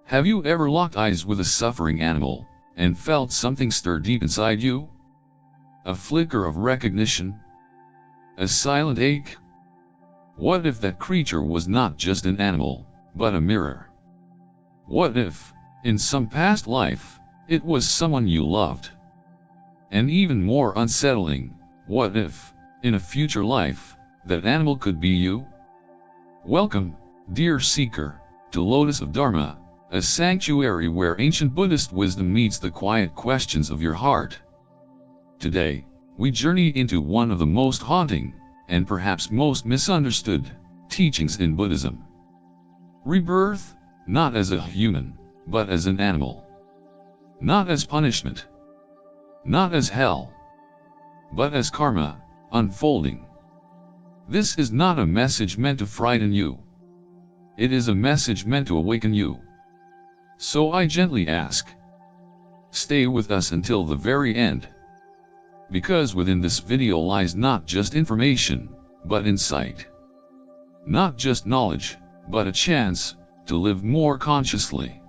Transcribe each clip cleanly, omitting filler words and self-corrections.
Have you ever locked eyes with a suffering animal, and felt something stir deep inside you? A flicker of recognition? A silent ache? What if that creature was not just an animal, but a mirror? What if, in some past life, it was someone you loved? And even more unsettling, what if, in a future life, that animal could be you? Welcome, dear seeker, to Lotus of Dharma, a sanctuary where ancient Buddhist wisdom meets the quiet questions of your heart. Today, we journey into one of the most haunting, and perhaps most misunderstood, teachings in Buddhism. Rebirth, not as a human, but as an animal. Not as punishment. Not as hell. But as karma, unfolding. This is not a message meant to frighten you. It is a message meant to awaken you. So I gently ask, stay with us until the very end. Because within this video lies not just information, but insight. Not just knowledge, but a chance to live more consciously.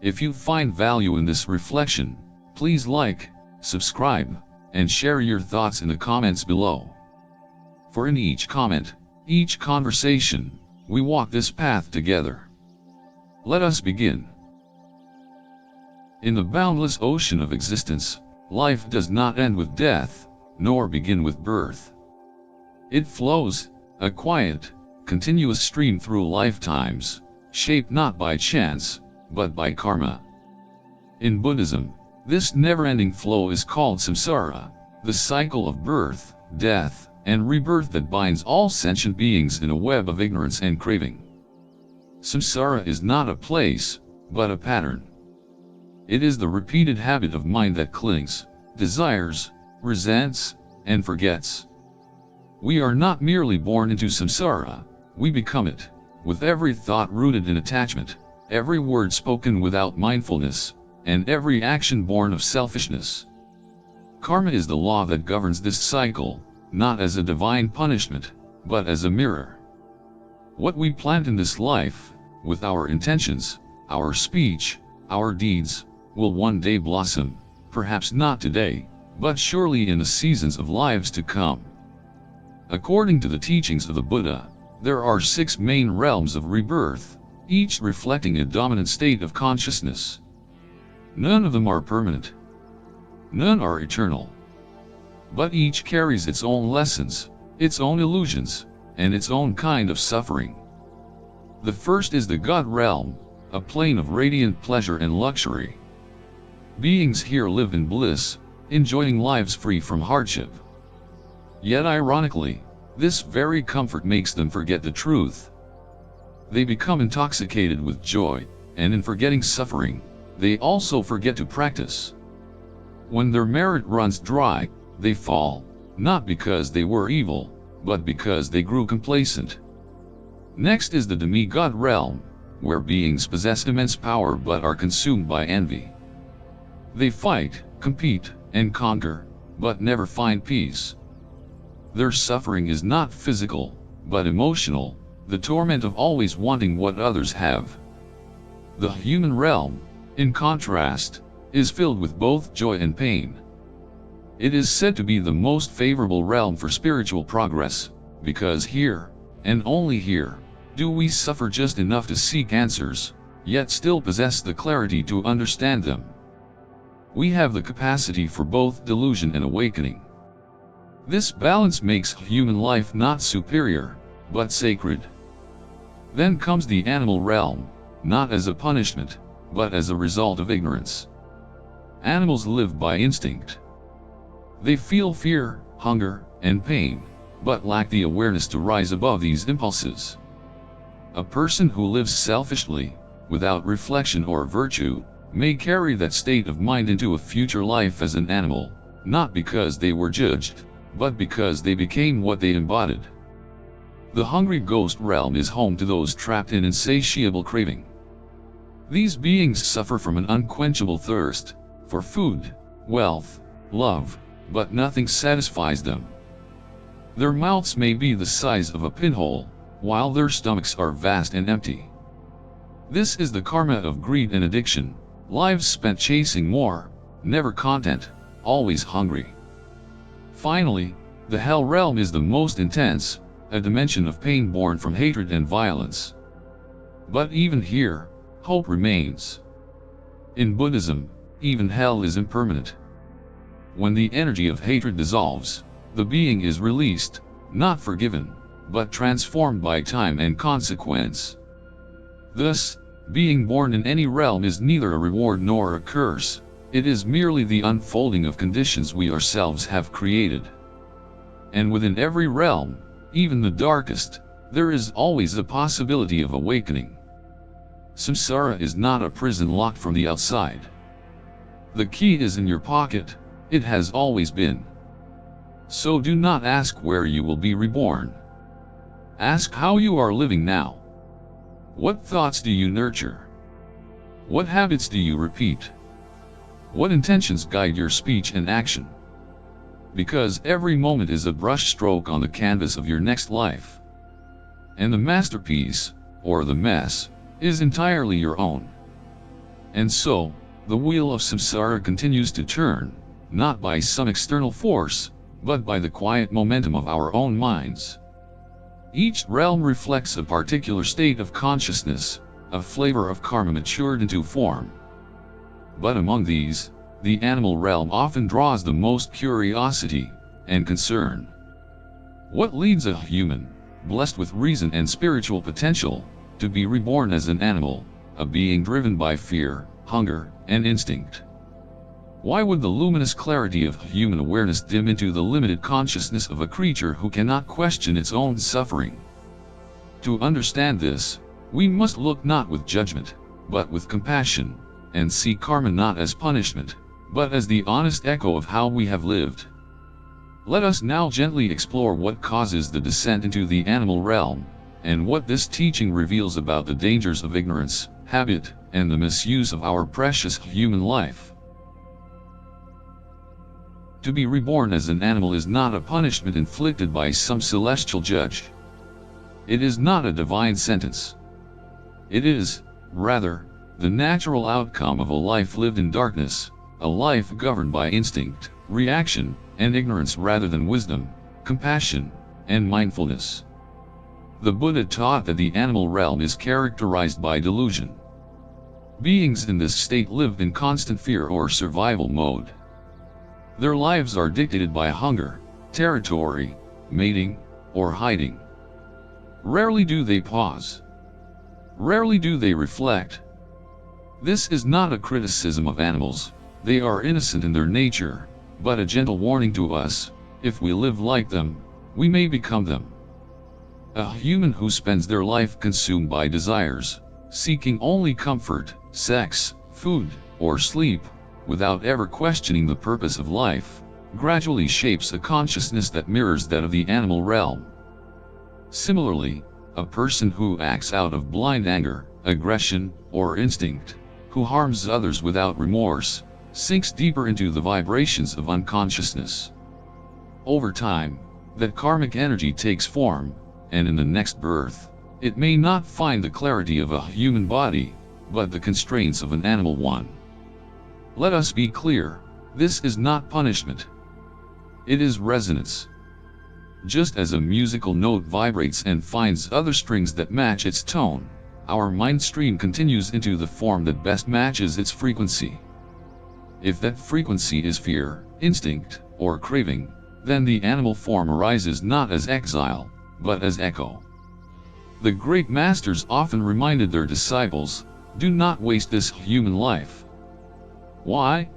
If you find value in this reflection, please like, subscribe, and share your thoughts in the comments below. For in each comment, each conversation, we walk this path together. Let us begin. In the boundless ocean of existence, life does not end with death, nor begin with birth. It flows, a quiet, continuous stream through lifetimes, shaped not by chance, but by karma. In Buddhism, this never-ending flow is called Samsara, the cycle of birth, death, and rebirth that binds all sentient beings in a web of ignorance and craving. Samsara is not a place, but a pattern. It is the repeated habit of mind that clings, desires, resents, and forgets. We are not merely born into samsara, we become it, with every thought rooted in attachment, every word spoken without mindfulness, and every action born of selfishness. Karma is the law that governs this cycle, not as a divine punishment, but as a mirror. What we plant in this life, with our intentions, our speech, our deeds, will one day blossom, perhaps not today, but surely in the seasons of lives to come. According to the teachings of the Buddha, there are 6 main realms of rebirth, each reflecting a dominant state of consciousness. None of them are permanent. None are eternal. But each carries its own lessons, its own illusions, and its own kind of suffering. The first is the God realm, a plane of radiant pleasure and luxury. Beings here live in bliss, enjoying lives free from hardship. Yet ironically, this very comfort makes them forget the truth. They become intoxicated with joy, and in forgetting suffering, they also forget to practice. When their merit runs dry, they fall, not because they were evil, but because they grew complacent. Next is the demigod realm, where beings possess immense power but are consumed by envy. They fight, compete, and conquer, but never find peace. Their suffering is not physical, but emotional, the torment of always wanting what others have. The human realm, in contrast, is filled with both joy and pain. It is said to be the most favorable realm for spiritual progress, because here, and only here, do we suffer just enough to seek answers, yet still possess the clarity to understand them. We have the capacity for both delusion and awakening. This balance makes human life not superior, but sacred. Then comes the animal realm, not as a punishment, but as a result of ignorance. Animals live by instinct. They feel fear, hunger, and pain, but lack the awareness to rise above these impulses. A person who lives selfishly, without reflection or virtue, may carry that state of mind into a future life as an animal, not because they were judged, but because they became what they embodied. The hungry ghost realm is home to those trapped in insatiable craving. These beings suffer from an unquenchable thirst, for food, wealth, love, but nothing satisfies them. Their mouths may be the size of a pinhole, while their stomachs are vast and empty. This is the karma of greed and addiction, lives spent chasing more, never content, always hungry. Finally, the hell realm is the most intense, a dimension of pain born from hatred and violence. But even here, hope remains. In Buddhism, even hell is impermanent. When the energy of hatred dissolves, the being is released, not forgiven, but transformed by time and consequence. Thus, being born in any realm is neither a reward nor a curse, it is merely the unfolding of conditions we ourselves have created. And within every realm, even the darkest, there is always a possibility of awakening. Samsara is not a prison locked from the outside. The key is in your pocket, it has always been. So do not ask where you will be reborn. Ask how you are living now. What thoughts do you nurture? What habits do you repeat? What intentions guide your speech and action? Because every moment is a brush stroke on the canvas of your next life. And the masterpiece, or the mess, is entirely your own. And so, the wheel of samsara continues to turn, not by some external force, but by the quiet momentum of our own minds. Each realm reflects a particular state of consciousness, a flavor of karma matured into form. But among these, the animal realm often draws the most curiosity and concern. What leads a human, blessed with reason and spiritual potential, to be reborn as an animal, a being driven by fear, hunger, and instinct? Why would the luminous clarity of human awareness dim into the limited consciousness of a creature who cannot question its own suffering? To understand this, we must look not with judgment, but with compassion, and see karma not as punishment, but as the honest echo of how we have lived. Let us now gently explore what causes the descent into the animal realm, and what this teaching reveals about the dangers of ignorance, habit, and the misuse of our precious human life. To be reborn as an animal is not a punishment inflicted by some celestial judge. It is not a divine sentence. It is, rather, the natural outcome of a life lived in darkness, a life governed by instinct, reaction, and ignorance rather than wisdom, compassion, and mindfulness. The Buddha taught that the animal realm is characterized by delusion. Beings in this state live in constant fear or survival mode. Their lives are dictated by hunger, territory, mating, or hiding. Rarely do they pause. Rarely do they reflect. This is not a criticism of animals, they are innocent in their nature, but a gentle warning to us: if we live like them, we may become them. A human who spends their life consumed by desires, seeking only comfort, sex, food, or sleep, without ever questioning the purpose of life, gradually shapes a consciousness that mirrors that of the animal realm. Similarly, a person who acts out of blind anger, aggression, or instinct, who harms others without remorse, sinks deeper into the vibrations of unconsciousness. Over time, that karmic energy takes form, and in the next birth, it may not find the clarity of a human body, but the constraints of an animal one. Let us be clear, this is not punishment. It is resonance. Just as a musical note vibrates and finds other strings that match its tone, our mind stream continues into the form that best matches its frequency. If that frequency is fear, instinct, or craving, then the animal form arises not as exile, but as echo. The great masters often reminded their disciples, do not waste this human life. Why?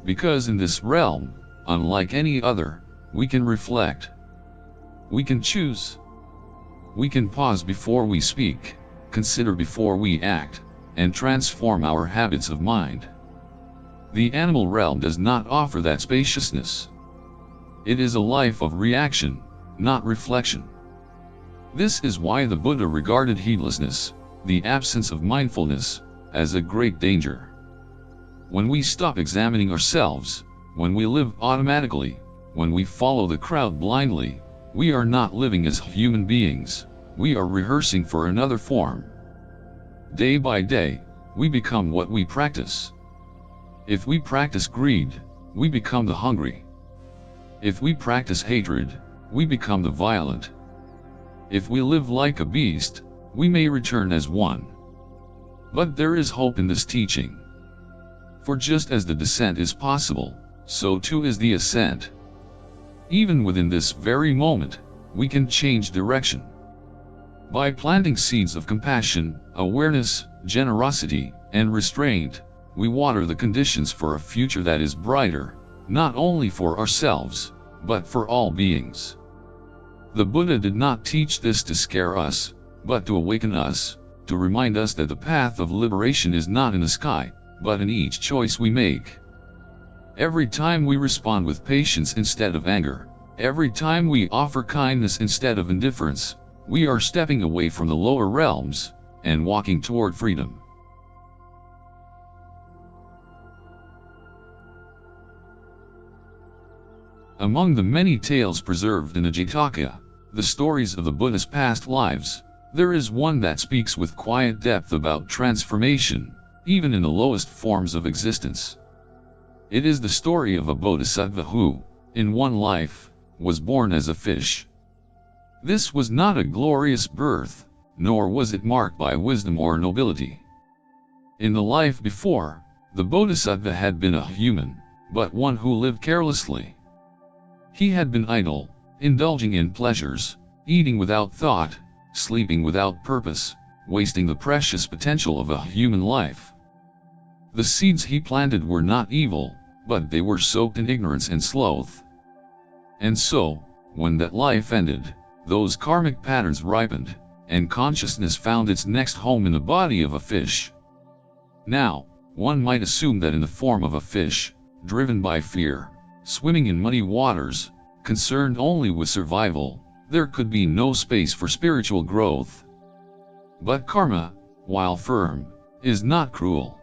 Because in this realm, unlike any other, we can reflect. We can choose. We can pause before we speak, consider before we act, and transform our habits of mind. The animal realm does not offer that spaciousness. It is a life of reaction, not reflection. This is why the Buddha regarded heedlessness, the absence of mindfulness, as a great danger. When we stop examining ourselves, when we live automatically, when we follow the crowd blindly, we are not living as human beings, we are rehearsing for another form. Day by day, we become what we practice. If we practice greed, we become the hungry. If we practice hatred, we become the violent. If we live like a beast, we may return as one. But there is hope in this teaching. For just as the descent is possible, so too is the ascent. Even within this very moment, we can change direction. By planting seeds of compassion, awareness, generosity, and restraint, we water the conditions for a future that is brighter, not only for ourselves, but for all beings. The Buddha did not teach this to scare us, but to awaken us, to remind us that the path of liberation is not in the sky, but in each choice we make. Every time we respond with patience instead of anger, every time we offer kindness instead of indifference, we are stepping away from the lower realms, and walking toward freedom. Among the many tales preserved in the Jataka, the stories of the Buddha's past lives, there is one that speaks with quiet depth about transformation, even in the lowest forms of existence. It is the story of a bodhisattva who, in one life, was born as a fish. This was not a glorious birth, nor was it marked by wisdom or nobility. In the life before, the bodhisattva had been a human, but one who lived carelessly. He had been idle, indulging in pleasures, eating without thought, sleeping without purpose, wasting the precious potential of a human life. The seeds he planted were not evil, but they were soaked in ignorance and sloth. And so, when that life ended, those karmic patterns ripened, and consciousness found its next home in the body of a fish. Now, one might assume that in the form of a fish, driven by fear, swimming in muddy waters, concerned only with survival, there could be no space for spiritual growth. But karma, while firm, is not cruel.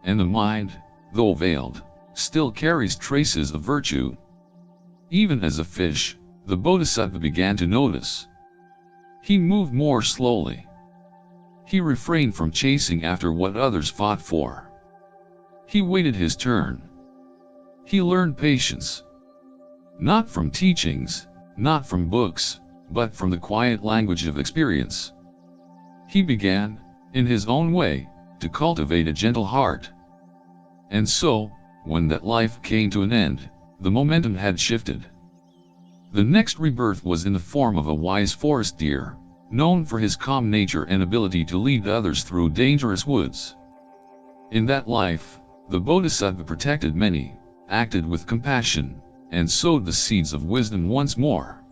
And the mind, though veiled, still carries traces of virtue. Even as a fish, the bodhisattva began to notice. He moved more slowly. He refrained from chasing after what others fought for. He waited his turn. He learned patience. Not from teachings, not from books, but from the quiet language of experience. He began, in his own way, to cultivate a gentle heart. And so, when that life came to an end, the momentum had shifted. The next rebirth was in the form of a wise forest deer, known for his calm nature and ability to lead others through dangerous woods. In that life, the bodhisattva protected many, acted with compassion, and sowed the seeds of wisdom once more.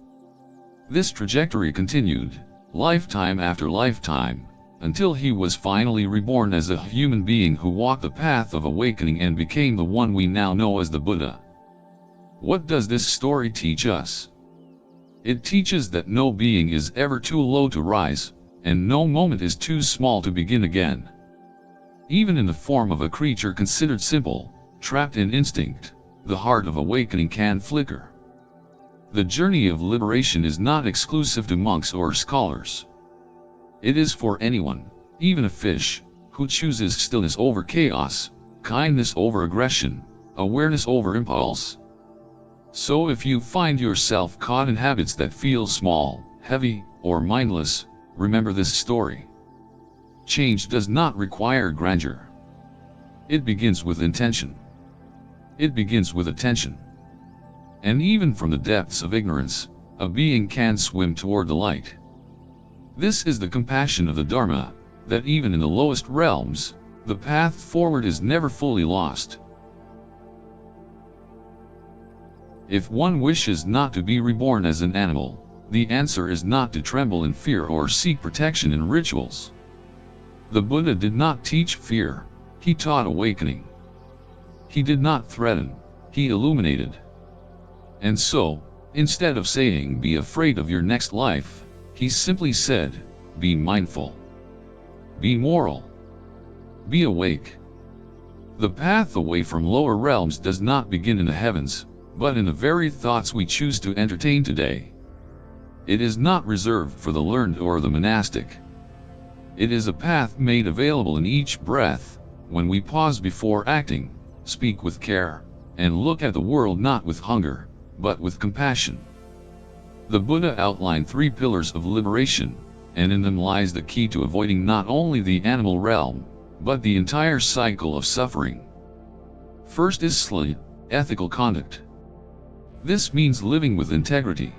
This trajectory continued, lifetime after lifetime, until he was finally reborn as a human being who walked the path of awakening and became the one we now know as the Buddha. What does this story teach us? It teaches that no being is ever too low to rise, and no moment is too small to begin again. Even in the form of a creature considered simple, trapped in instinct, the heart of awakening can flicker. The journey of liberation is not exclusive to monks or scholars. It is for anyone, even a fish, who chooses stillness over chaos, kindness over aggression, awareness over impulse. So if you find yourself caught in habits that feel small, heavy, or mindless, remember this story. Change does not require grandeur. It begins with intention. It begins with attention. And even from the depths of ignorance, a being can swim toward the light. This is the compassion of the Dharma, that even in the lowest realms, the path forward is never fully lost. If one wishes not to be reborn as an animal, the answer is not to tremble in fear or seek protection in rituals. The Buddha did not teach fear, he taught awakening. He did not threaten, he illuminated. And so, instead of saying be afraid of your next life, he simply said, be mindful. Be moral. Be awake. The path away from lower realms does not begin in the heavens, but in the very thoughts we choose to entertain today. It is not reserved for the learned or the monastic. It is a path made available in each breath, when we pause before acting, speak with care, and look at the world not with hunger, but with compassion. The Buddha outlined 3 pillars of liberation, and in them lies the key to avoiding not only the animal realm, but the entire cycle of suffering. First is sila, ethical conduct. This means living with integrity.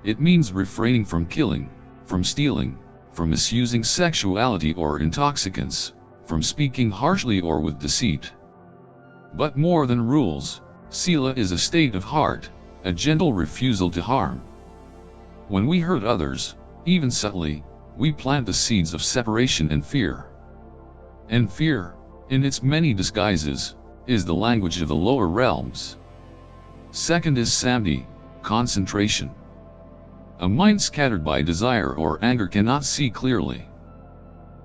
It means refraining from killing, from stealing, from misusing sexuality or intoxicants, from speaking harshly or with deceit. But more than rules, sila is a state of heart, a gentle refusal to harm. When we hurt others, even subtly, we plant the seeds of separation and fear. And fear, in its many disguises, is the language of the lower realms. Second is samadhi, concentration. A mind scattered by desire or anger cannot see clearly.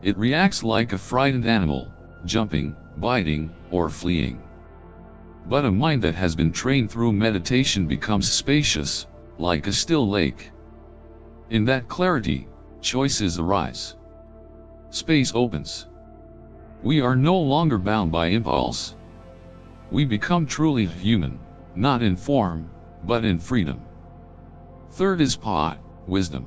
It reacts like a frightened animal, jumping, biting, or fleeing. But a mind that has been trained through meditation becomes spacious, like a still lake. In that clarity, choices arise. Space opens. We are no longer bound by impulse. We become truly human, not in form, but in freedom. Third is pa, wisdom.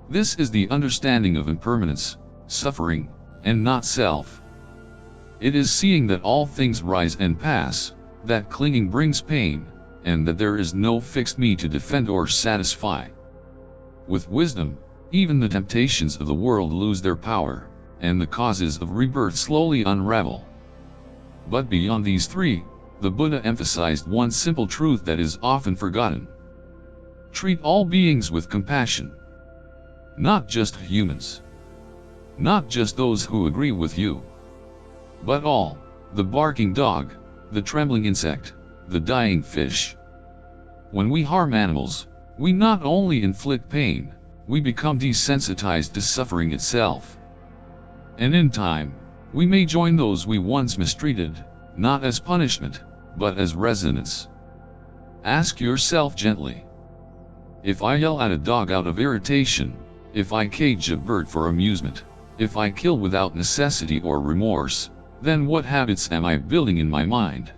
This is the understanding of impermanence, suffering, and not self. It is seeing that all things rise and pass, that clinging brings pain, and that there is no fixed me to defend or satisfy. With wisdom, even the temptations of the world lose their power, and the causes of rebirth slowly unravel. But beyond these 3, the Buddha emphasized one simple truth that is often forgotten. Treat all beings with compassion. Not just humans. Not just those who agree with you. But all, the barking dog, the trembling insect, the dying fish. When we harm animals, we not only inflict pain, we become desensitized to suffering itself. And in time, we may join those we once mistreated, not as punishment, but as resonance. Ask yourself gently. If I yell at a dog out of irritation, if I cage a bird for amusement, if I kill without necessity or remorse, then what habits am I building in my mind?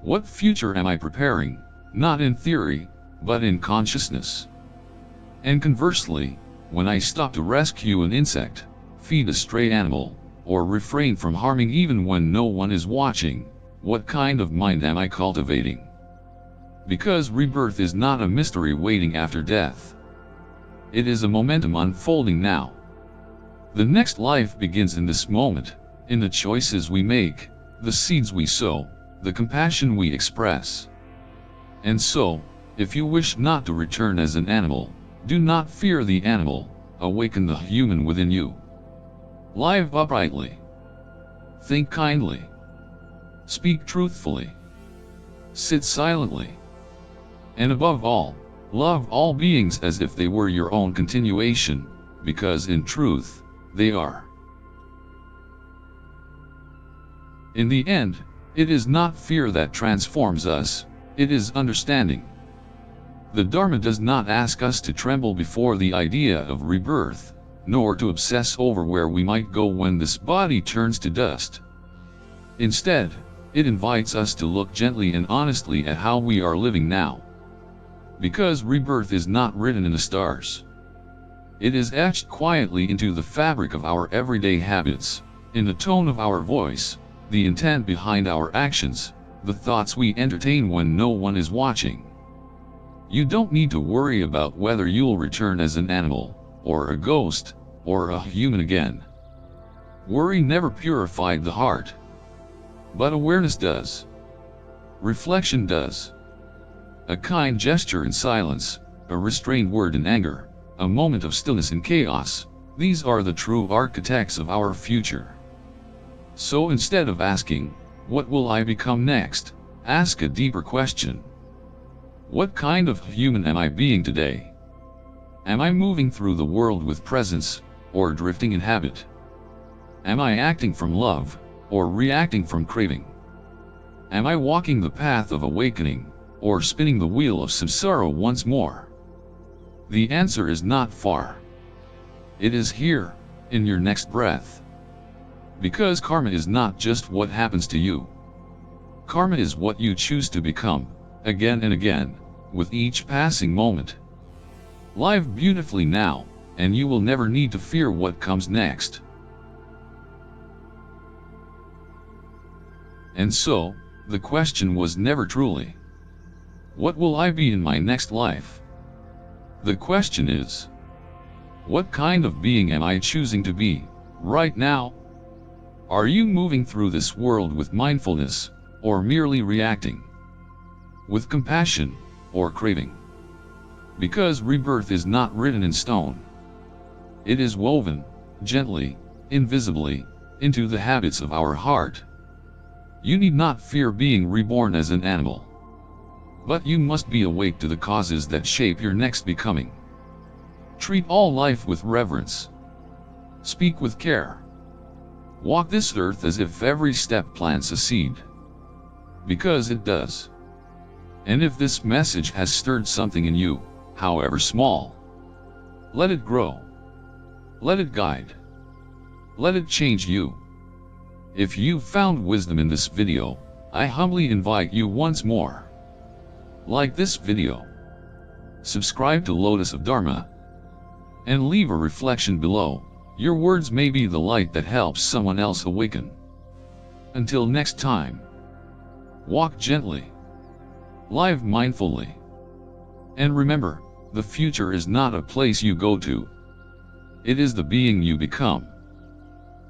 What future am I preparing, not in theory, but in consciousness? And conversely, when I stop to rescue an insect, feed a stray animal, or refrain from harming even when no one is watching, what kind of mind am I cultivating? Because rebirth is not a mystery waiting after death. It is a momentum unfolding now. The next life begins in this moment, in the choices we make, the seeds we sow, the compassion we express. And so, if you wish not to return as an animal, do not fear the animal, awaken the human within you. Live uprightly. Think kindly. Speak truthfully. Sit silently. And above all, love all beings as if they were your own continuation, because in truth, they are. In the end, it is not fear that transforms us, it is understanding. The Dharma does not ask us to tremble before the idea of rebirth, nor to obsess over where we might go when this body turns to dust. Instead, it invites us to look gently and honestly at how we are living now. Because rebirth is not written in the stars. It is etched quietly into the fabric of our everyday habits, in the tone of our voice, the intent behind our actions, the thoughts we entertain when no one is watching. You don't need to worry about whether you'll return as an animal, or a ghost, or a human again. Worry never purified the heart. But awareness does. Reflection does. A kind gesture in silence, a restrained word in anger, a moment of stillness in chaos, these are the true architects of our future. So instead of asking, "What will I become next?" ask a deeper question. What kind of human am I being today? Am I moving through the world with presence, or drifting in habit? Am I acting from love, or reacting from craving? Am I walking the path of awakening, or spinning the wheel of samsara once more? The answer is not far. It is here, in your next breath. Because karma is not just what happens to you. Karma is what you choose to become, again and again, with each passing moment. Live beautifully now, and you will never need to fear what comes next. And so, the question was never truly, what will I be in my next life? The question is, what kind of being am I choosing to be, right now? Are you moving through this world with mindfulness, or merely reacting? With compassion, or craving? Because rebirth is not written in stone. It is woven, gently, invisibly, into the habits of our heart. You need not fear being reborn as an animal. But you must be awake to the causes that shape your next becoming. Treat all life with reverence. Speak with care. Walk this earth as if every step plants a seed. Because it does. And if this message has stirred something in you, however small, let it grow. Let it guide. Let it change you. If you found wisdom in this video, I humbly invite you once more. Like this video. Subscribe to Lotus of Dharma. And leave a reflection below. Your words may be the light that helps someone else awaken. Until next time. Walk gently. Live mindfully. And remember, the future is not a place you go to. It is the being you become.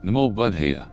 Namo Buddhaya.